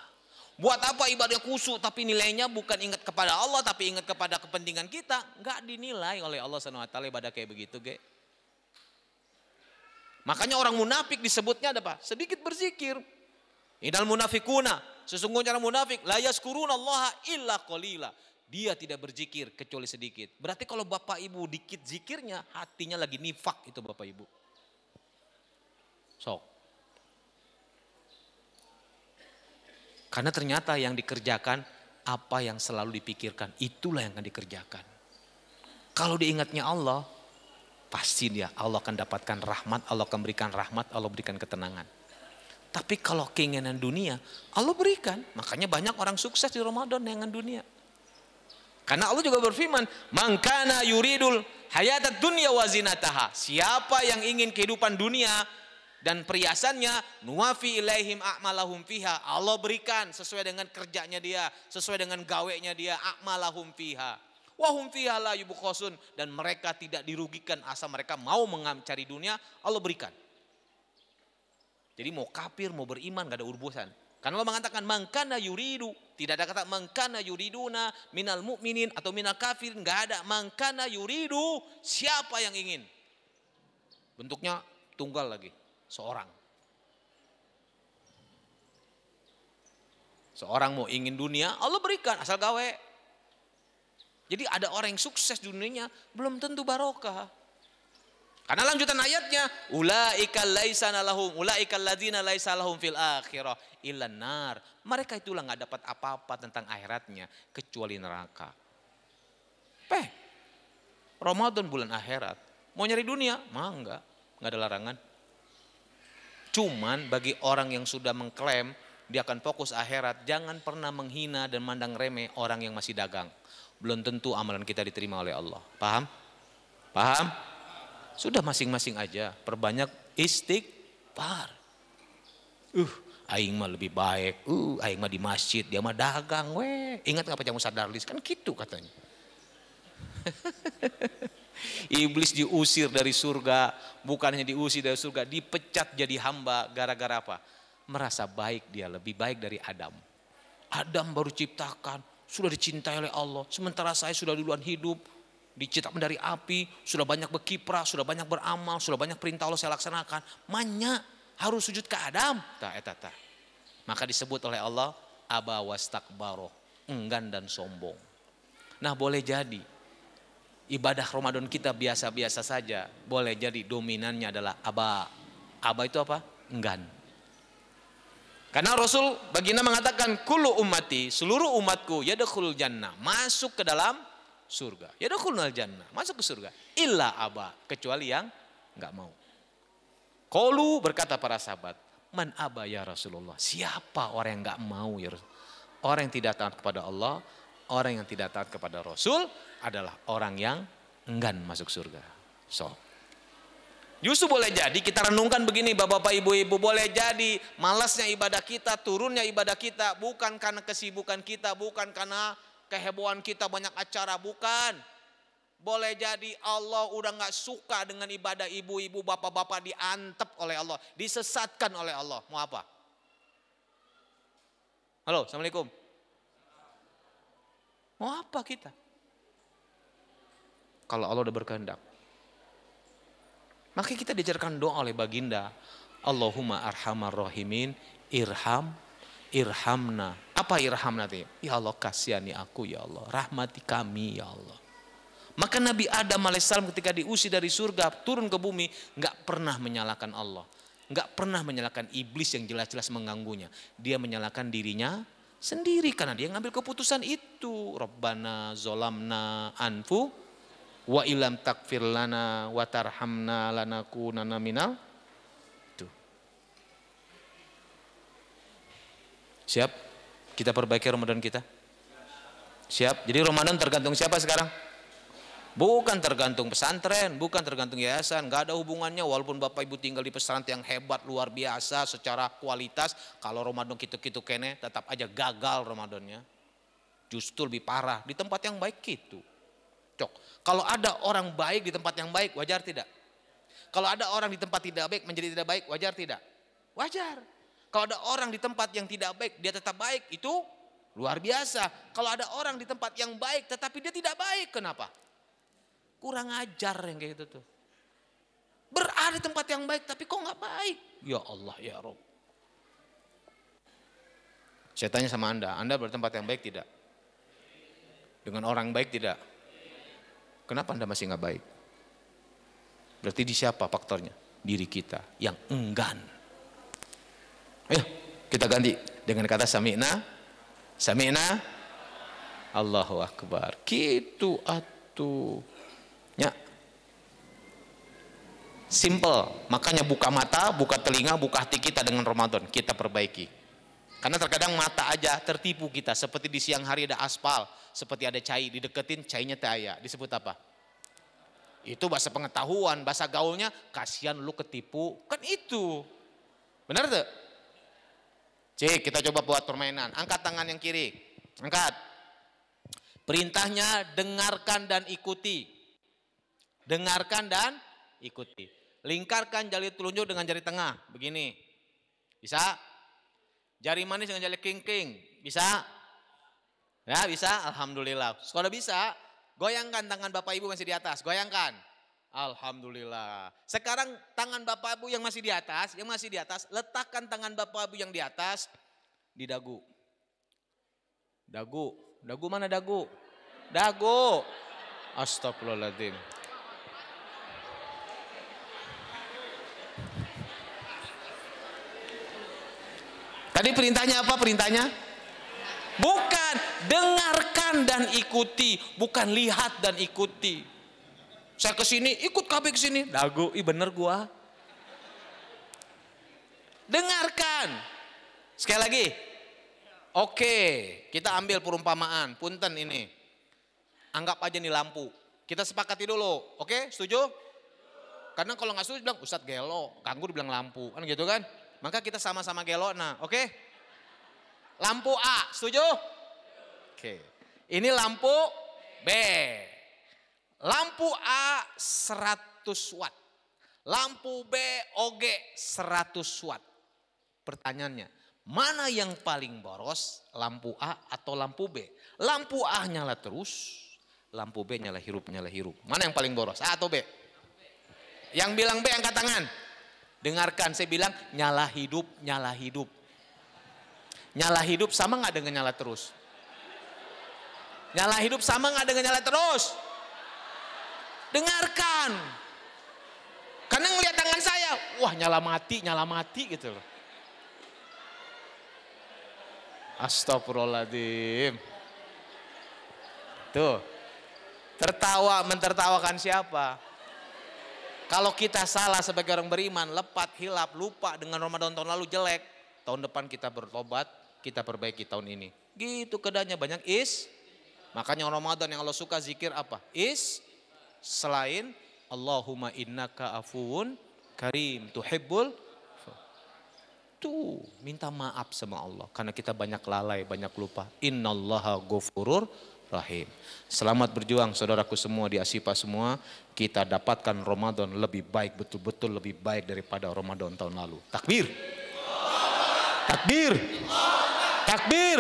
D: Buat apa ibadah khusyuk tapi nilainya bukan ingat kepada Allah tapi ingat kepada kepentingan kita? Nggak dinilai oleh Allah SWT ibadah kayak begitu, ge. Makanya orang munafik disebutnya ada apa? Sedikit berzikir. Innal munafikuna, sesungguhnya orang munafik la yazkurunallaha illa qalila. Dia tidak berzikir kecuali sedikit. Berarti kalau Bapak Ibu dikit zikirnya, hatinya lagi nifak itu Bapak Ibu. Sok. Karena ternyata yang dikerjakan apa yang selalu dipikirkan, itulah yang akan dikerjakan. Kalau diingatnya Allah, pasti dia Allah akan dapatkan rahmat, Allah akan berikan rahmat, Allah berikan ketenangan. Tapi kalau keinginan dunia, Allah berikan. Makanya banyak orang sukses di Ramadan dengan dunia. Karena Allah juga berfirman, "Man kana yuridul hayatad dunya wa zinataha." Siapa yang ingin kehidupan dunia dan perhiasannya, nuwafi ilaihim a'malahum fiha. Allah berikan sesuai dengan kerjanya dia, sesuai dengan gawenya dia, a'malahum fiha. Wa hum fiha la yubkhasun, dan mereka tidak dirugikan asal mereka mau mencari dunia, Allah berikan. Jadi mau kafir, mau beriman gak ada urusan. Karena Allah mengatakan mangkana yuridu, tidak ada kata mangkana yuriduna minal mu'minin atau minal kafir, enggak ada. Mangkana yuridu, siapa yang ingin. Bentuknya tunggal lagi, seorang. Seorang mau ingin dunia, Allah berikan asal gawe. Jadi ada orang yang sukses dunianya belum tentu barokah. Karena lanjutan ayatnya, ulaika laisana lahum, ulaika alladzina laisa lahum fil akhirah illan nar. Mereka itulah enggak dapat apa-apa tentang akhiratnya kecuali neraka. Ramadan bulan akhirat. Mau nyari dunia? Mah enggak ada larangan. Cuman bagi orang yang sudah mengklaim dia akan fokus akhirat, jangan pernah menghina dan mandang remeh orang yang masih dagang. Belum tentu amalan kita diterima oleh Allah. Paham? Paham? Sudah masing-masing aja, perbanyak istighfar. Aing mah lebih baik. Aing mah di masjid, dia mah dagang we. Ingat enggak Pak Ustaz Darlis? Kan gitu katanya. Iblis diusir dari surga, bukannya diusir dari surga, dipecat jadi hamba gara-gara apa? Merasa baik dia, lebih baik dari Adam. Adam baru ciptakan, sudah dicintai oleh Allah. Sementara saya sudah duluan hidup, diciptakan dari api, sudah banyak berkiprah, sudah banyak beramal, sudah banyak perintah Allah saya laksanakan. Manya harus sujud ke Adam. Maka disebut oleh Allah aba wastakbaro, enggan dan sombong. Nah boleh jadi ibadah Ramadan kita biasa-biasa saja. Boleh jadi dominannya adalah aba. Aba itu apa? Enggan. Karena Rasul baginda mengatakan kullu ummati, seluruh umatku yadkhulul jannah, masuk ke dalam surga. Yadkhulul jannah, masuk ke surga. Illa aba, kecuali yang enggak mau. Qalu, berkata para sahabat, man aba ya Rasulullah? Siapa orang yang enggak mau ya Rasul? Orang yang tidak taat kepada Allah, orang yang tidak taat kepada Rasul adalah orang yang enggan masuk surga. Justru boleh jadi kita renungkan begini Bapak-bapak Ibu-ibu, boleh jadi malasnya ibadah kita, turunnya ibadah kita bukan karena kesibukan kita, bukan karena kehebohan kita banyak acara, bukan. Boleh jadi Allah udah gak suka dengan ibadah ibu-ibu, bapak-bapak diantep oleh Allah, disesatkan oleh Allah. Mau apa? Halo, Assalamualaikum. Mau apa kita? Kalau Allah udah berkehendak. Maka kita diajarkan doa oleh baginda. Allahumma arhamar rahimin, irhamna. Apa irhamna itu? Ya Allah kasihani aku ya Allah. Rahmati kami ya Allah. Maka Nabi Adam AS ketika diusir dari surga turun ke bumi. Gak pernah menyalahkan Allah. Nggak pernah menyalahkan iblis yang jelas-jelas mengganggunya. Dia menyalahkan dirinya sendiri karena dia ngambil keputusan itu. Rabbana zolamna anfu wa ilam takfir lana wa tarhamna lanakunanna minal. Tuh. Siap? Kita perbaiki Ramadan kita? Siap? Jadi Ramadan tergantung siapa sekarang? Bukan tergantung pesantren, bukan tergantung yayasan, nggak ada hubungannya. Walaupun Bapak Ibu tinggal di pesantren yang hebat luar biasa secara kualitas, kalau Ramadan gitu-gitu kene tetap aja gagal Ramadannya. Justru lebih parah di tempat yang baik gitu. Cok, kalau ada orang baik di tempat yang baik, wajar tidak? Kalau ada orang di tempat tidak baik menjadi tidak baik, wajar tidak? Wajar. Kalau ada orang di tempat yang tidak baik, dia tetap baik, itu luar biasa. Kalau ada orang di tempat yang baik tetapi dia tidak baik, kenapa? Kurang ajar yang kayak gitu tuh. Berada di tempat yang baik tapi kok nggak baik? Ya Allah ya Rob. Saya tanya sama Anda berada di tempat yang baik tidak? Dengan orang baik tidak? Kenapa Anda masih nggak baik? Berarti di siapa faktornya? Diri kita yang enggan. Ayo kita ganti dengan kata sami'na. Sami'na. Allahu Akbar. Gitu atuh. Ya. Simple. Makanya buka mata, buka telinga, buka hati kita dengan Ramadan. Kita perbaiki. Karena terkadang mata aja tertipu kita. Seperti di siang hari ada aspal. Seperti ada cai. Dideketin cainya taya. Disebut apa? Itu bahasa pengetahuan. Bahasa gaulnya kasihan lu ketipu. Kan itu. Benar tuh? Cik, kita coba buat permainan. Angkat tangan yang kiri. Angkat. Perintahnya dengarkan dan ikuti. Dengarkan dan ikuti. Lingkarkan jari telunjuk dengan jari tengah. Begini. Bisa? Jari manis dengan jari kelingking. Bisa? Ya bisa? Alhamdulillah. Kalau bisa, goyangkan tangan Bapak Ibu masih di atas. Goyangkan. Alhamdulillah. Sekarang tangan Bapak Ibu yang masih di atas, letakkan tangan Bapak Ibu yang di atas di dagu. Dagu. Dagu mana dagu? Dagu. Astagfirullahaladzim. Tadi perintahnya apa perintahnya? Bukan, dengarkan dan ikuti, bukan lihat dan ikuti. Saya ke sini, ikut KB ke sini. Dagu, bener gua. Dengarkan. Sekali lagi. Oke, kita ambil perumpamaan. Punten ini. Anggap aja nih lampu. Kita sepakati dulu. Oke, setuju? Karena kalau nggak setuju bilang Ustadz gelo, ganggu dibilang lampu. Kan gitu kan? Maka kita sama-sama gelo. Nah, oke? Lampu A, setuju? Oke. Ini lampu B. Lampu A 100 watt. Lampu B OG 100 watt. Pertanyaannya, mana yang paling boros? Lampu A atau lampu B? Lampu A nyala terus, lampu B nyala hirup. Mana yang paling boros? A atau B? Yang bilang B angkat tangan. Dengarkan, saya bilang nyala hidup. Nyala hidup sama nggak dengan nyala terus? Nyala hidup sama nggak dengan nyala terus? Dengarkan. Karena ngelihat tangan saya, wah nyala mati gitu loh. Astagfirullahaladzim. Tuh, mentertawakan siapa? Kalau kita salah sebagai orang beriman, lepat, hilap, lupa dengan Ramadan tahun lalu jelek, tahun depan kita bertobat, kita perbaiki tahun ini. Gitu keadaannya banyak makanya Ramadan yang Allah suka zikir apa? Selain Allahumma innaka afuun karim tuhibbul. Tuh minta maaf sama Allah karena kita banyak lalai, banyak lupa. Innallaha ghafurur rahim. Selamat berjuang saudaraku semua di Asifa semua. Kita dapatkan Ramadan lebih baik, betul-betul lebih baik daripada Ramadan tahun lalu. Takbir. Takbir. Takbir.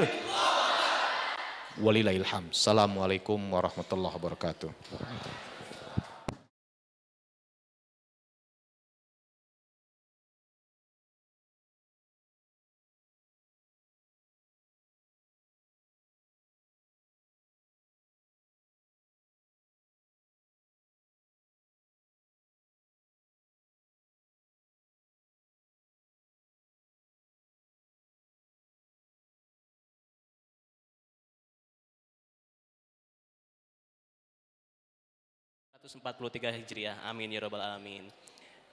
D: Walillahilham. Assalamualaikum warahmatullahi wabarakatuh.
A: 1443 Hijriah. Amin ya robbal alamin.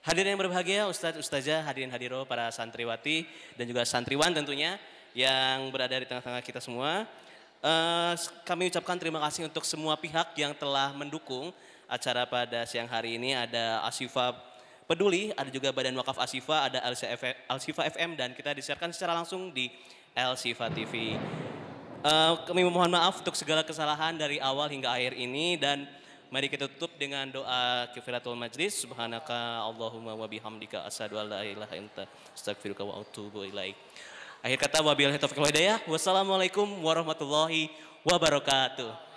A: Hadirin yang berbahagia, Ustadz, Ustazah, hadirin hadiro, para santriwati dan juga santriwan tentunya yang berada di tengah-tengah kita semua. Kami ucapkan terima kasih untuk semua pihak yang telah mendukung acara pada siang hari ini. Ada Ashifa Peduli, ada juga Badan Wakaf Ashifa, ada Al-Shifa FM dan kita disiarkan secara langsung di Al-Shifa TV. Kami memohon maaf untuk segala kesalahan dari awal hingga akhir ini dan mari kita tutup dengan doa kifaratul majlis. Subhanaka Allahumma wa bihamdika asyhadu an la ilaha illa anta astaghfiruka wa atubu ilaik. Akhir kata wabillahi taufiq wal hidayah. Wassalamualaikum warahmatullahi wabarakatuh.